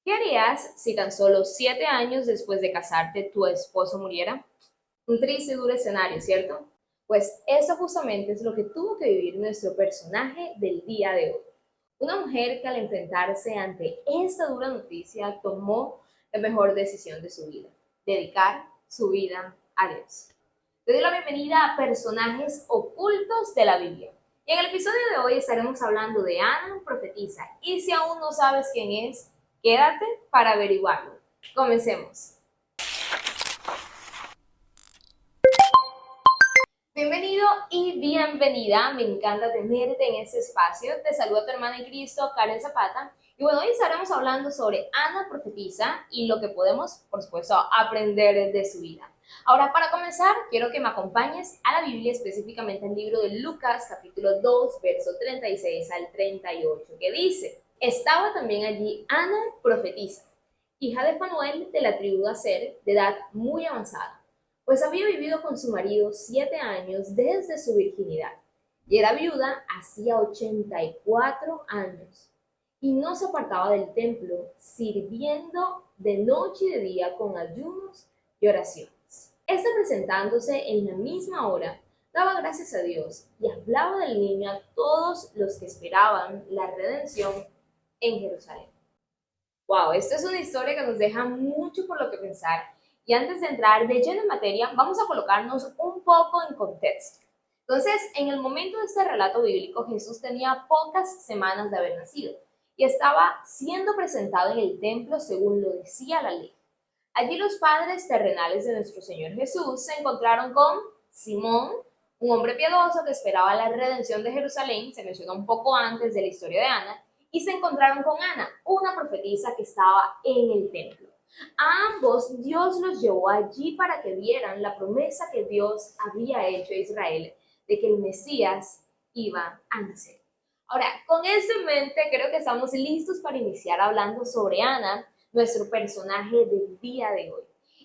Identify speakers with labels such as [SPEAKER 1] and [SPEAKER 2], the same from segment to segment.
[SPEAKER 1] ¿Qué harías si tan solo 7 años después de casarte tu esposo muriera? Un triste y duro escenario, ¿cierto? Pues eso justamente es lo que tuvo que vivir nuestro personaje del día de hoy. Una mujer que al enfrentarse ante esta dura noticia tomó la mejor decisión de su vida, dedicar su vida a Dios. Te doy la bienvenida a Personajes Ocultos de la Biblia. Y en el episodio de hoy estaremos hablando de Ana, profetisa. Y si aún no sabes quién es, quédate para averiguarlo. Comencemos. Bienvenido y bienvenida, me encanta tenerte en este espacio. Te saluda tu hermana en Cristo, Karen Zapata. Y bueno, hoy estaremos hablando sobre Ana profetiza y lo que podemos, por supuesto, aprender de su vida. Ahora, para comenzar, quiero que me acompañes a la Biblia, específicamente al libro de Lucas, capítulo 2, verso 36 al 38, que dice: Estaba también allí Ana profetisa, hija de Fanuel de la tribu de Aser, de edad muy avanzada, pues había vivido con su marido 7 años desde su virginidad, y era viuda hacía 84 años, y no se apartaba del templo, sirviendo de noche y de día con ayunos y oraciones. Esta, presentándose en la misma hora, daba gracias a Dios y hablaba del niño a todos los que esperaban la redención en Jerusalén. Wow, esto es una historia que nos deja mucho por lo que pensar. Y antes de entrar de lleno en materia, vamos a colocarnos un poco en contexto. Entonces, en el momento de este relato bíblico, Jesús tenía pocas semanas de haber nacido y estaba siendo presentado en el templo según lo decía la ley. Allí los padres terrenales de nuestro Señor Jesús se encontraron con Simón, un hombre piadoso que esperaba la redención de Jerusalén, se menciona un poco antes de la historia de Ana, y se encontraron con Ana, una profetisa que estaba en el templo. A ambos Dios los llevó allí para que vieran la promesa que Dios había hecho a Israel de que el Mesías iba a nacer. Ahora, con esto en mente, creo que estamos listos para iniciar hablando sobre Ana, nuestro personaje del día de hoy.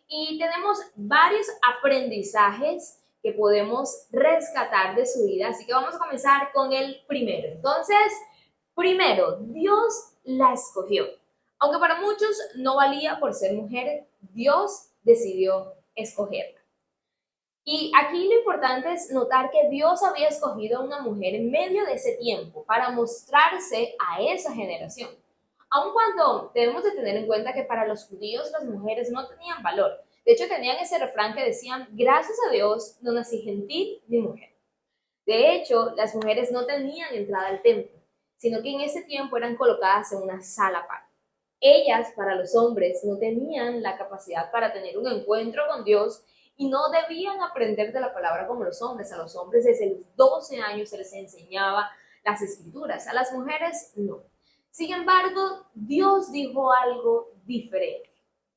[SPEAKER 1] Y tenemos varios aprendizajes que podemos rescatar de su vida, así que vamos a comenzar con el primero. Entonces, primero, Dios la escogió. Aunque para muchos no valía por ser mujer, Dios decidió escogerla. Y aquí lo importante es notar que Dios había escogido a una mujer en medio de ese tiempo para mostrarse a esa generación. Aun cuando debemos de tener en cuenta que para los judíos las mujeres no tenían valor. De hecho, tenían ese refrán que decían: gracias a Dios no nací gentil ni mujer. De hecho, las mujeres no tenían entrada al templo, sino que en ese tiempo eran colocadas en una sala aparte. Ellas, para los hombres, no tenían la capacidad para tener un encuentro con Dios y no debían aprender de la palabra como los hombres. A los hombres desde los 12 años se les enseñaba las escrituras, a las mujeres no. Sin embargo, Dios dijo algo diferente.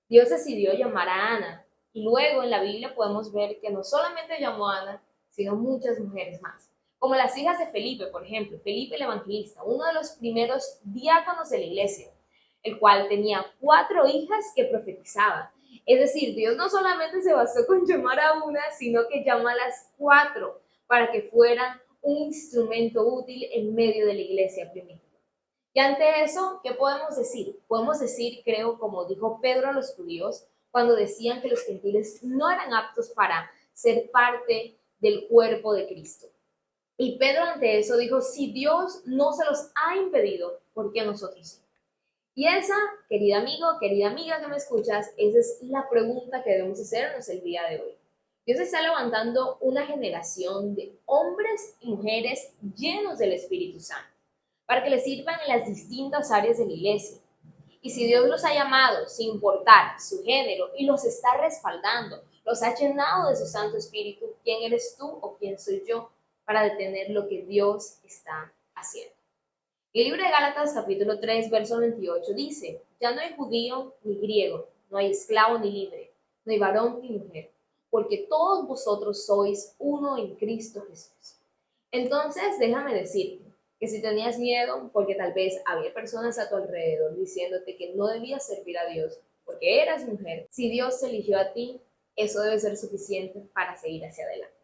[SPEAKER 1] Dios decidió llamar a Ana, y luego en la Biblia podemos ver que no solamente llamó a Ana, sino muchas mujeres más, como las hijas de Felipe, por ejemplo, Felipe el Evangelista, uno de los primeros diáconos de la iglesia, el cual tenía 4 hijas que profetizaban. Es decir, Dios no solamente se bastó con llamar a una, sino que llamó a las 4 para que fueran un instrumento útil en medio de la iglesia primitiva. Y ante eso, ¿qué podemos decir? Podemos decir, creo, como dijo Pedro a los judíos, cuando decían que los gentiles no eran aptos para ser parte del cuerpo de Cristo. Y Pedro ante eso dijo: si Dios no se los ha impedido, ¿por qué nosotros sí? Y esa, querido amigo, querida amiga que me escuchas, esa es la pregunta que debemos hacernos el día de hoy. Dios está levantando una generación de hombres y mujeres llenos del Espíritu Santo para que les sirvan en las distintas áreas de la iglesia. Y si Dios los ha llamado sin importar su género y los está respaldando, los ha llenado de su Santo Espíritu, ¿quién eres tú o quién soy yo para detener lo que Dios está haciendo? El libro de Gálatas capítulo 3 verso 28 dice: ya no hay judío ni griego, no hay esclavo ni libre, no hay varón ni mujer, porque todos vosotros sois uno en Cristo Jesús. Entonces, déjame decirte que si tenías miedo porque tal vez había personas a tu alrededor diciéndote que no debías servir a Dios porque eras mujer, si Dios te eligió a ti, eso debe ser suficiente para seguir hacia adelante.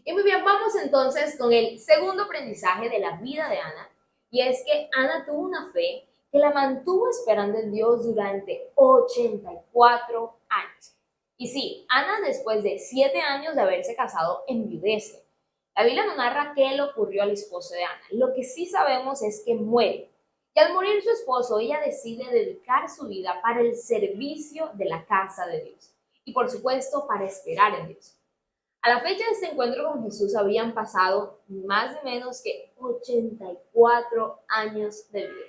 [SPEAKER 1] Y muy bien, vamos entonces con el segundo aprendizaje de la vida de Ana, y es que Ana tuvo una fe que la mantuvo esperando en Dios durante 84 años. Y sí, Ana, después de 7 años de haberse casado, enviudece. La Biblia no narra qué le ocurrió al esposo de Ana. Lo que sí sabemos es que muere. Y al morir su esposo, ella decide dedicar su vida para el servicio de la casa de Dios. Y por supuesto, para esperar en Dios. A la fecha de este encuentro con Jesús habían pasado más ni menos que 84 años de vida.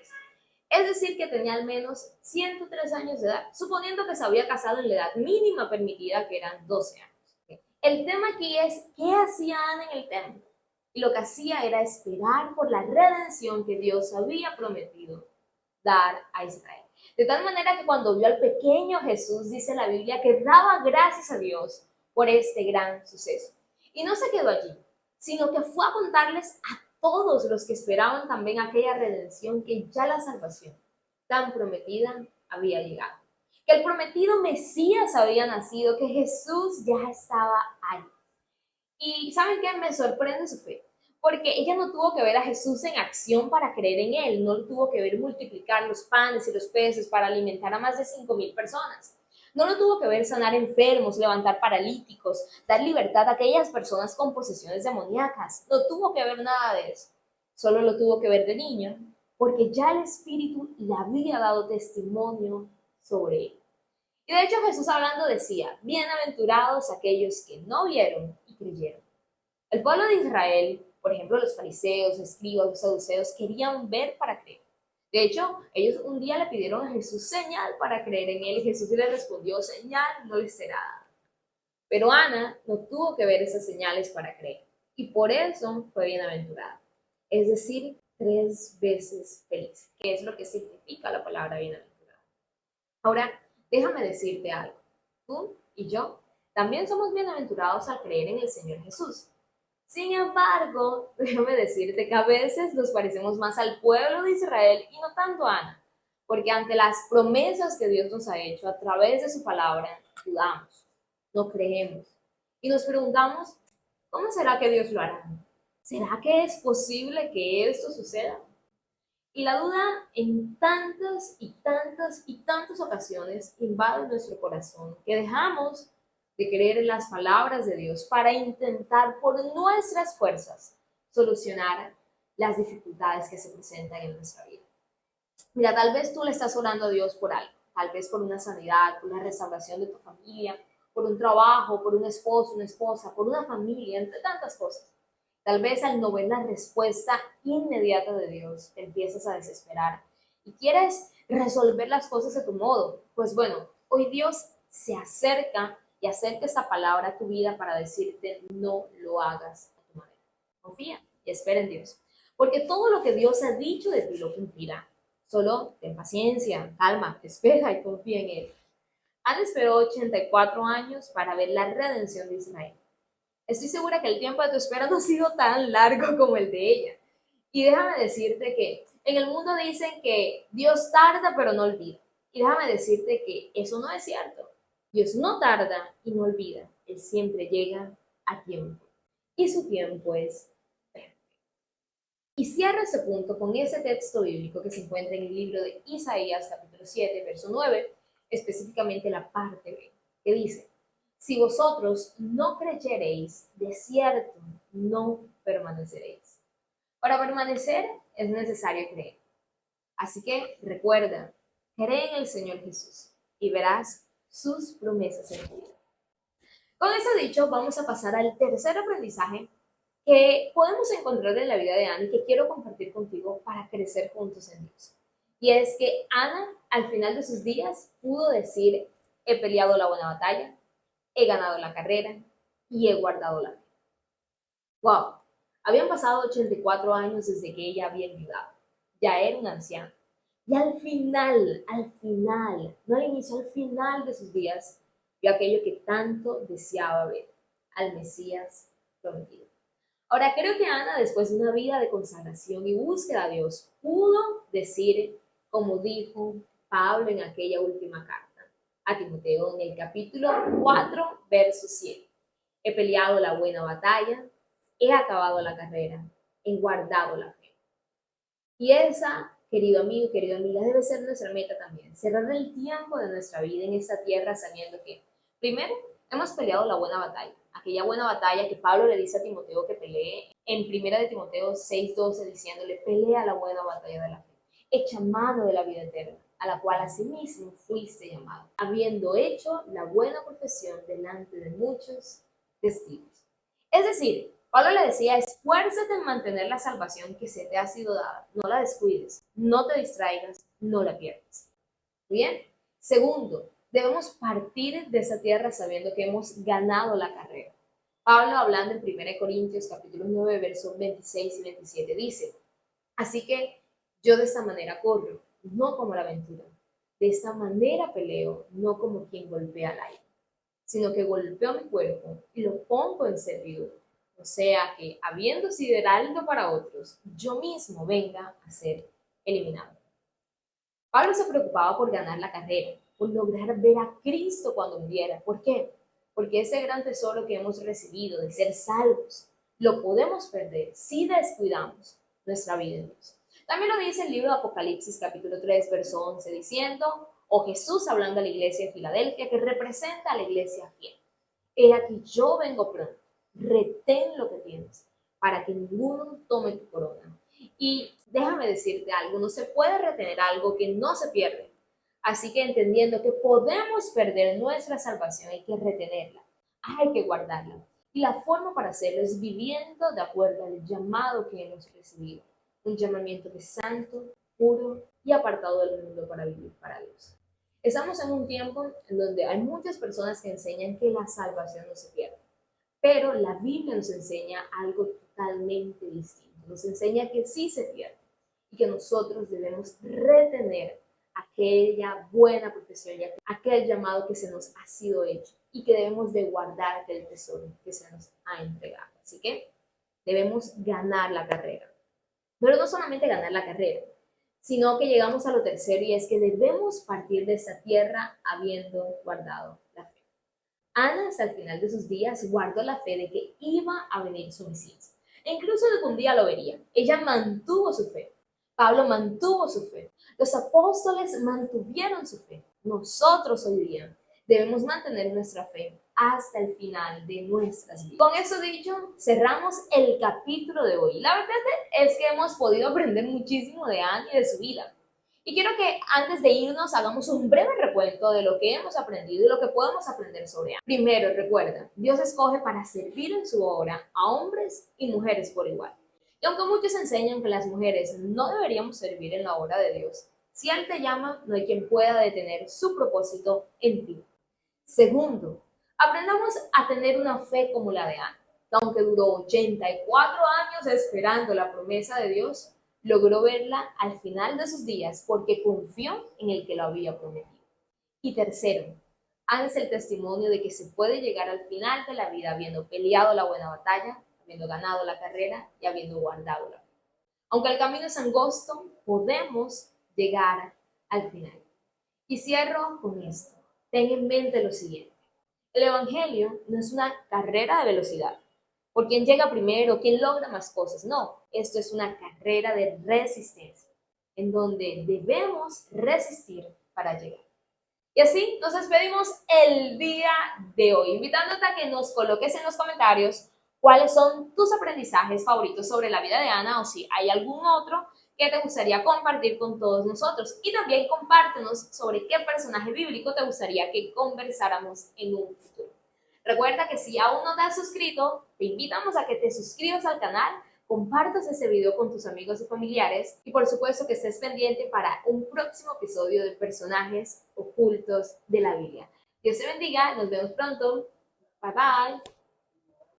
[SPEAKER 1] Es decir, que tenía al menos 103 años de edad, suponiendo que se había casado en la edad mínima permitida, que eran 12 años. El tema aquí es, ¿qué hacía Ana en el templo? Y lo que hacía era esperar por la redención que Dios había prometido dar a Israel. De tal manera que cuando vio al pequeño Jesús, dice la Biblia, que daba gracias a Dios por este gran suceso. Y no se quedó allí, sino que fue a contarles a todos los que esperaban también aquella redención, que ya la salvación tan prometida había llegado. Que el prometido Mesías había nacido, que Jesús ya estaba ahí. Y ¿saben qué? Me sorprende su fe, porque ella no tuvo que ver a Jesús en acción para creer en él, no tuvo que ver multiplicar los panes y los peces para alimentar a más de 5,000 personas. No lo tuvo que ver sanar enfermos, levantar paralíticos, dar libertad a aquellas personas con posesiones demoníacas. No tuvo que ver nada de eso. Solo lo tuvo que ver de niño, porque ya el Espíritu le había dado testimonio sobre él. Y de hecho Jesús hablando decía, bienaventurados aquellos que no vieron y creyeron. El pueblo de Israel, por ejemplo los fariseos, escribas, los saduceos, querían ver para creer. De hecho, ellos un día le pidieron a Jesús señal para creer en él y Jesús les respondió, señal no les será dada. Pero Ana no tuvo que ver esas señales para creer y por eso fue bienaventurada. Es decir, 3 veces feliz, que es lo que significa la palabra bienaventurada. Ahora, déjame decirte algo. Tú y yo también somos bienaventurados al creer en el Señor Jesús. Sin embargo, déjame decirte que a veces nos parecemos más al pueblo de Israel y no tanto a Ana, porque ante las promesas que Dios nos ha hecho a través de su palabra, dudamos, no creemos y nos preguntamos, ¿cómo será que Dios lo hará? ¿Será que es posible que esto suceda? Y la duda en tantas y tantas y tantas ocasiones invade nuestro corazón, que dejamos de creer en las palabras de Dios para intentar por nuestras fuerzas solucionar las dificultades que se presentan en nuestra vida. Mira, tal vez tú le estás orando a Dios por algo, tal vez por una sanidad, por una restauración de tu familia, por un trabajo, por un esposo, una esposa, por una familia, entre tantas cosas. Tal vez al no ver la respuesta inmediata de Dios, te empiezas a desesperar y quieres resolver las cosas de tu modo. Pues bueno, hoy Dios se acerca y acerca esta palabra a tu vida para decirte no lo hagas a tu manera. Confía y espera en Dios. Porque todo lo que Dios ha dicho de ti lo cumplirá. Solo ten paciencia, calma, espera y confía en Él. Ana esperó 84 años para ver la redención de Israel. Estoy segura que el tiempo de tu espera no ha sido tan largo como el de ella. Y déjame decirte que en el mundo dicen que Dios tarda pero no olvida. Y déjame decirte que eso no es cierto. Dios no tarda y no olvida. Él siempre llega a tiempo. Y su tiempo es perfecto. Y cierro este punto con ese texto bíblico que se encuentra en el libro de Isaías, capítulo 7, verso 9, específicamente la parte B, que dice, si vosotros no creyereis, de cierto no permaneceréis. Para permanecer es necesario creer. Así que recuerda, cree en el Señor Jesús y verás sus promesas en tu vida. Con eso dicho, vamos a pasar al tercer aprendizaje que podemos encontrar en la vida de Ana y que quiero compartir contigo para crecer juntos en Dios. Y es que Ana, al final de sus días, pudo decir, he peleado la buena batalla, he ganado la carrera y he guardado la fe. ¡Wow! Habían pasado 84 años desde que ella había enviudado. Ya era una anciana. Y al final, no al inicio, al final de sus días, vio aquello que tanto deseaba ver, al Mesías prometido. Ahora, creo que Ana, después de una vida de consagración y búsqueda a Dios, pudo decir, como dijo Pablo en aquella última carta a Timoteo, en el capítulo 4, verso 7. He peleado la buena batalla, he acabado la carrera, he guardado la fe. Y esa querido amigo, querida amiga, debe ser nuestra meta también. Cerrar el tiempo de nuestra vida en esta tierra sabiendo que, primero, hemos peleado la buena batalla. Aquella buena batalla que Pablo le dice a Timoteo que pelee en 1 de Timoteo 6:12, diciéndole, pelea la buena batalla de la fe. Echa mano de la vida eterna, a la cual asimismo fuiste llamado, habiendo hecho la buena profesión delante de muchos testigos. Es decir, Pablo le decía, esfuérzate en mantener la salvación que se te ha sido dada, no la descuides, no te distraigas, no la pierdas. Bien. Segundo, debemos partir de esa tierra sabiendo que hemos ganado la carrera. Pablo, hablando en 1 Corintios capítulo 9, versos 26 y 27, dice, así que yo de esta manera corro, no como la aventura. De esta manera peleo, no como quien golpea al aire, sino que golpeo mi cuerpo y lo pongo en servidumbre. O sea que, habiendo sido heraldo para otros, yo mismo venga a ser eliminado. Pablo se preocupaba por ganar la carrera, por lograr ver a Cristo cuando muriera. ¿Por qué? Porque ese gran tesoro que hemos recibido de ser salvos, lo podemos perder si descuidamos nuestra vida en Dios. También lo dice el libro de Apocalipsis capítulo 3, verso 11, diciendo, o Jesús hablando a la iglesia de Filadelfia, que representa a la iglesia fiel. He aquí yo vengo pronto, retén lo que tienes, para que ninguno tome tu corona. Y déjame decirte algo, no se puede retener algo que no se pierde. Así que entendiendo que podemos perder nuestra salvación, hay que retenerla, hay que guardarla. Y la forma para hacerlo es viviendo de acuerdo al llamado que hemos recibido. Un llamamiento que es santo, puro y apartado del mundo para vivir para Dios. Estamos en un tiempo en donde hay muchas personas que enseñan que la salvación no se pierde. Pero la Biblia nos enseña algo totalmente distinto. Nos enseña que sí se pierde y que nosotros debemos retener aquella buena profesión y aquel llamado que se nos ha sido hecho y que debemos de guardar aquel tesoro que se nos ha entregado. Así que debemos ganar la carrera. Pero no solamente ganar la carrera, sino que llegamos a lo tercero y es que debemos partir de esta tierra habiendo guardado la fe. Ana, hasta el final de sus días, guardó la fe de que iba a venir su Mesías. E incluso de que un día lo vería. Ella mantuvo su fe. Pablo mantuvo su fe. Los apóstoles mantuvieron su fe. Nosotros hoy día debemos mantener nuestra fe hasta el final de nuestras vidas. Con eso dicho, cerramos el capítulo de hoy. La verdad es que hemos podido aprender muchísimo de Ana y de su vida. Y quiero que antes de irnos hagamos un breve recuento de lo que hemos aprendido y lo que podemos aprender sobre Ana. Primero, recuerda, Dios escoge para servir en su obra a hombres y mujeres por igual. Y aunque muchos enseñan que las mujeres no deberíamos servir en la obra de Dios, si Él te llama, no hay quien pueda detener su propósito en ti. Segundo, aprendamos a tener una fe como la de Ana, que aunque duró 84 años esperando la promesa de Dios, logró verla al final de sus días porque confió en el que lo había prometido. Y tercero, Ana es el testimonio de que se puede llegar al final de la vida habiendo peleado la buena batalla, habiendo ganado la carrera y habiendo guardado la fe. Aunque el camino es angosto, podemos llegar al final. Y cierro con esto. Ten en mente lo siguiente. El Evangelio no es una carrera de velocidad, por quién llega primero, quién logra más cosas. No, esto es una carrera de resistencia, en donde debemos resistir para llegar. Y así nos despedimos el día de hoy, invitándote a que nos coloques en los comentarios cuáles son tus aprendizajes favoritos sobre la vida de Ana o si hay algún otro que te gustaría compartir con todos nosotros. Y también compártenos sobre qué personaje bíblico te gustaría que conversáramos en un futuro. Recuerda que si aún no te has suscrito, te invitamos a que te suscribas al canal, compartas este video con tus amigos y familiares y por supuesto que estés pendiente para un próximo episodio de personajes ocultos de la Biblia. Dios te bendiga, nos vemos pronto. Bye bye.